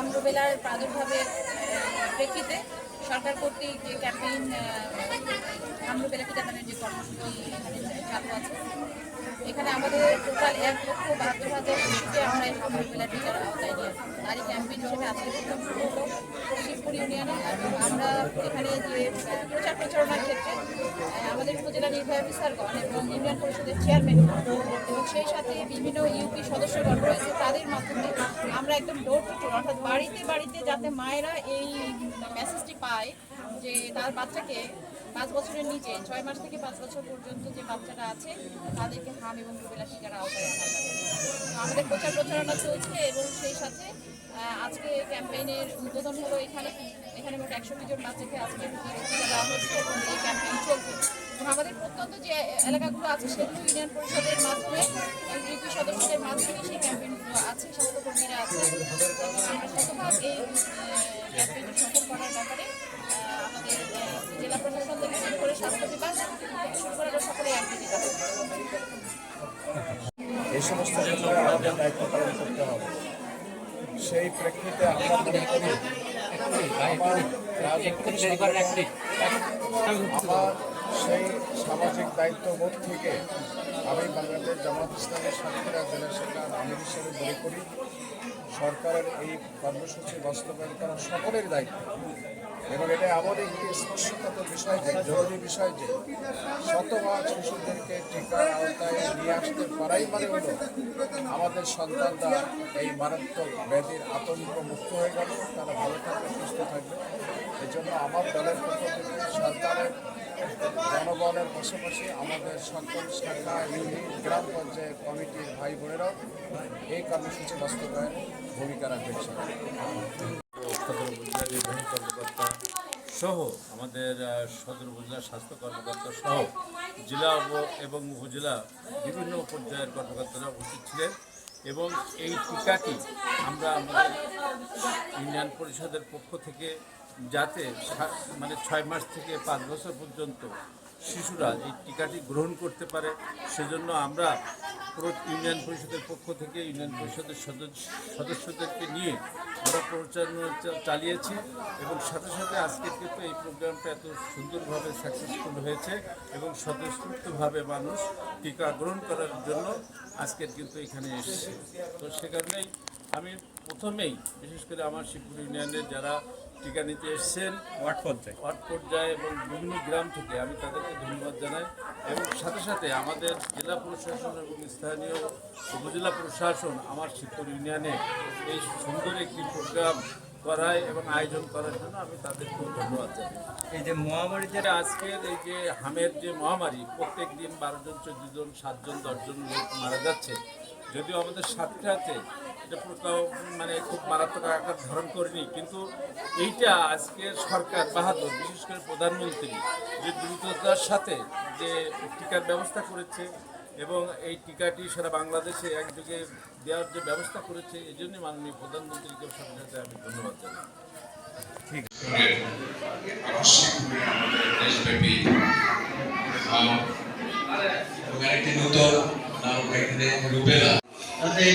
হাম রুবেলার প্রাদুর্ভাবের প্রেক্ষিতে সরকার কর্তৃক যে ক্যাম্পেইন হাম রুবেলা টিকাদানের যে কর্মসূচি এখানে চালু আছে, এখানে আমাদের টোটাল 1,72,000 শিশুকে আমরা এই হাম রুবেলা টিকার আওতায় নিয়ে আসি। তারই ক্যাম্পেইন হিসেবে আজকে প্রথম শুরু হলো শিবপুর ইউনিয়নে। আমরা এখানে যে প্রচার প্রচারণার ক্ষেত্রে আমাদের উপজেলা নির্বাহী অফিসারগণ এবং ইউনিয়ন পরিষদের চেয়ারম্যান এবং সেই সাথে বিভিন্ন ইউপি সদস্যগণ রয়েছে, তাদের মাধ্যমে আমরা একদম ডোর টু ডোর অর্থাৎ বাড়িতে বাড়িতে যাতে মায়েরা এই মেসেজটি পায় যে তার বাচ্চাকে 5 বছরের নিচে 6 মাস থেকে 5 বছর পর্যন্ত যে বাচ্চারা আছে তাদেরকে হাম এবং রুবেলা টিকার আওতায় আনা যাবে। আমাদের প্রচার প্রচারণা চলছে এবং সেই সাথে আজকে ক্যাম্পেইনের উদ্বোধন হলো। এখানে মোট 120 জন বাচ্চাকে আজকে টিকা দেওয়া হচ্ছে এবং এই ক্যাম্পেইন চলছে। এবং আমাদের প্রত্যন্ত যে এলাকাগুলো আছে সেগুলো ইউনিয়ন পরিষদের মাধ্যমে ইউপি সদস্যদের মাধ্যমে সেই ক্যাম্পেইনগুলো আছে, স্বাস্থ্যকর্মীরা আছে এবং আমরা শতভাগ এই ক্যাম্পেইনটি সফল করার ব্যাপারে আমাদের জেলা প্রশাসন থেকে শুরু করে স্বাস্থ্য বিভাগ থেকে শুরু করে আমরা সকলেই একদিকে আছে। এই সমস্ত ক্ষেত্রে আমাদের দায়িত্ব পালন করতে হবে। সেই প্রেক্ষিতে আমরা মনে করি আমার সেই সামাজিক দায়িত্ববোধ থেকে আমি বাংলাদেশ জামাত ইসলামের সাতক্ষীরা জেলা শাখার আমির হিসেবে মনে করি সরকারের এই কর্মসূচি বাস্তবায়ন করা সকলের দায়িত্ব। এবং এটা এমন একটি স্পর্শকাতর বিষয় যে জরুরি বিষয় যে শতভাগ শিশুদেরকে টিকার আওতায় নিয়ে আসতে পারাই মানে হলো আমাদের সন্তানরা এই মারাত্মক ব্যাধির আতঙ্ক মুক্ত হয়ে গেল, তারা ভালো থাকবে, সুস্থ থাকবে। এই জন্য আমার দলের পক্ষ থেকে সরকারের জনগণের পাশাপাশি আমাদের সকল শাখা ইউনিট গ্রাম পর্যায়ের কমিটির ভাই বোনেরাও এই কর্মসূচি বাস্তবায়নে ভূমিকা রাখবে। নির্বাহী কর্মকর্তা সহ আমাদের সদর উপজেলা স্বাস্থ্য কর্মকর্তা সহ জেলা এবং উপজেলা বিভিন্ন পর্যায়ের কর্মকর্তারা উপস্থিত ছিলেন এবং এই টিকাটি আমরা আমাদের ইউনিয়ন পরিষদের পক্ষ থেকে যাতে 6 মাস থেকে 5 বছর পর্যন্ত শিশুরা এই টিকাটি গ্রহণ করতে পারে সেজন্য আমরা পুরো ইউনিয়ন পরিষদের পক্ষ থেকে ইউনিয়ন পরিষদের সদস্যদেরকে নিয়ে আমরা প্রচারণা চালিয়েছি এবং সাথে সাথে আজকের কিন্তু এই প্রোগ্রামটা এত সুন্দরভাবে সাকসেসফুল হয়েছে এবং স্বতঃস্ফূর্তভাবে মানুষ টিকা গ্রহণ করার জন্য আজকের কিন্তু এখানে এসেছে। তো সে কারণেই আমি প্রথমেই বিশেষ করে আমার শিবপুর ইউনিয়নের যারা টিকা নিতে এসেছেন ওয়ার্ড পর্যায়ে এবং বিভিন্ন গ্রাম থেকে আমি তাদেরকে ধন্যবাদ জানাই এবং সাথে সাথে আমাদের জেলা প্রশাসন এবং স্থানীয় উপজেলা প্রশাসন আমার শিবপুর ইউনিয়নে এই সুন্দর একটি প্রোগ্রাম করায় এবং আয়োজন করার জন্য আমি তাদেরকেও ধন্যবাদ জানাই। এই যে মহামারী যেটা আজকের এই যে হামের যে মহামারী প্রত্যেক দিন 12 জন 14 জন 7 জন 10 জন লোক মারা যাচ্ছে, যদিও আমাদের সাতক্ষীরাতে এটা খুব মারাত্মক আকার ধারণ করেনি, কিন্তু এইটা আজকে সরকার বাহাদুর বিশেষ করে প্রধানমন্ত্রী যে দ্রুততার সাথে যে টিকার ব্যবস্থা করেছে এবং এই টিকাটি সারা বাংলাদেশে একযোগে দেওয়ার যে ব্যবস্থা করেছে এই জন্য মাননীয় প্রধানমন্ত্রীকে সাথে সাথে আমি ধন্যবাদ জানাই। ঠিক দেশব্যাপী একটি নতুন রুবেলা যাতে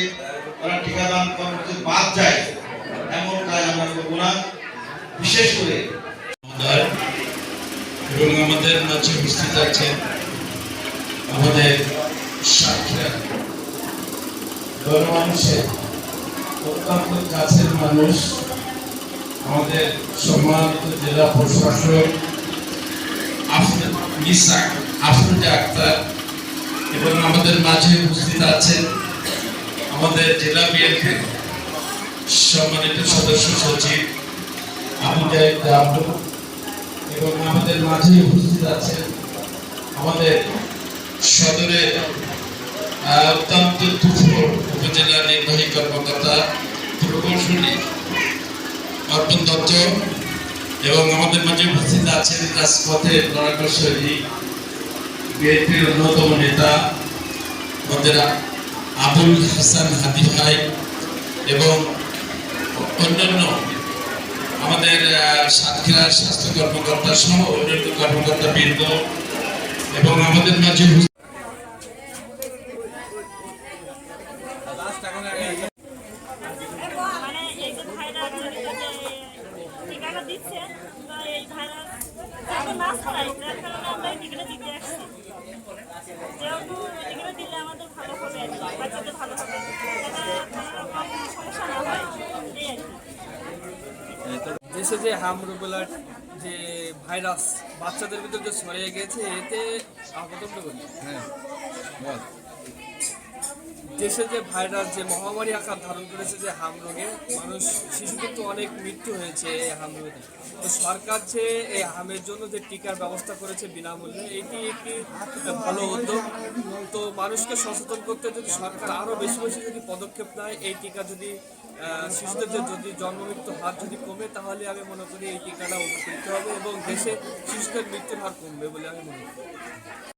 তারা টিকাদান কর্মসূচি বাদ যায় এমন কাজ আমরা করবো না। বিশেষ করে এবং আমাদের মাঝে উপস্থিত আছেন আমাদের সাতক্ষীরা মানুষের অত্যন্ত কাছের মানুষ আমাদের সম্মানিত জেলা প্রশাসক আফরোজা আক্তার এবং আমাদের মাঝে উপস্থিত আছেন আমাদের জেলা বিএনপির সম্মানিত সদস্য সচিব আবু জাহিদ আব্দুল এবং আমাদের মাঝে উপস্থিত আছেন আমাদের সদরের অত্যন্ত তুফুর উপজেলা নির্বাহী কর্মকর্তা প্রকৌশলী অর্পণ দত্ত এবং আমাদের মাঝে উপস্থিত আছেন রাজপথের লড়াকর্ষী বিএনপির অন্যতম নেতা আমাদের আবুল হাসান হাদি ভাই এবং অন্যান্য আমাদের সাতক্ষীরার স্বাস্থ্য কর্মকর্তা সহ অন্যান্য কর্মকর্তা বৃন্দ এবং আমাদের মাঝে মানে এই যে ভাইরা যাতে না ছড়ায়, যার কারণে আমরা এই টিকাটা দিতে আসছি। যেহেতু এই টিকাটা দিলে আমাদের ভালো হবে আর কি, বাচ্চাদের ভালো হবে, যাতে কোনো রকম সমস্যা না হয়, এই আর কি। দেশে যে হাম রুবেলার যে ভাইরাস বাচ্চাদের ভিতর যে ছড়িয়ে গেছে, এতে আপাতত বলি হ্যাঁ বল। দেশে যে ভাইরাস যে মহামারী আকার ধারণ করেছে যে হাম রোগে, মানুষ শিশুদের তো অনেক মৃত্যু হয়েছে এই হাম রোগে। তো সরকার যে এই হামের জন্য যে টিকার ব্যবস্থা করেছে বিনামূল্যে, এটি একটি ভালো উদ্যোগ। তো মানুষকে সচেতন করতে যদি সরকার আরও বেশি বেশি যদি পদক্ষেপ নেয়, এই টিকা যদি শিশুদের যদি জন্মমৃত্যুর হার যদি কমে, তাহলে আমি মনে করি এই টিকাটা উপকৃত হবে এবং দেশে শিশুদের মৃত্যুর হার কমবে বলে আমি মনে করি।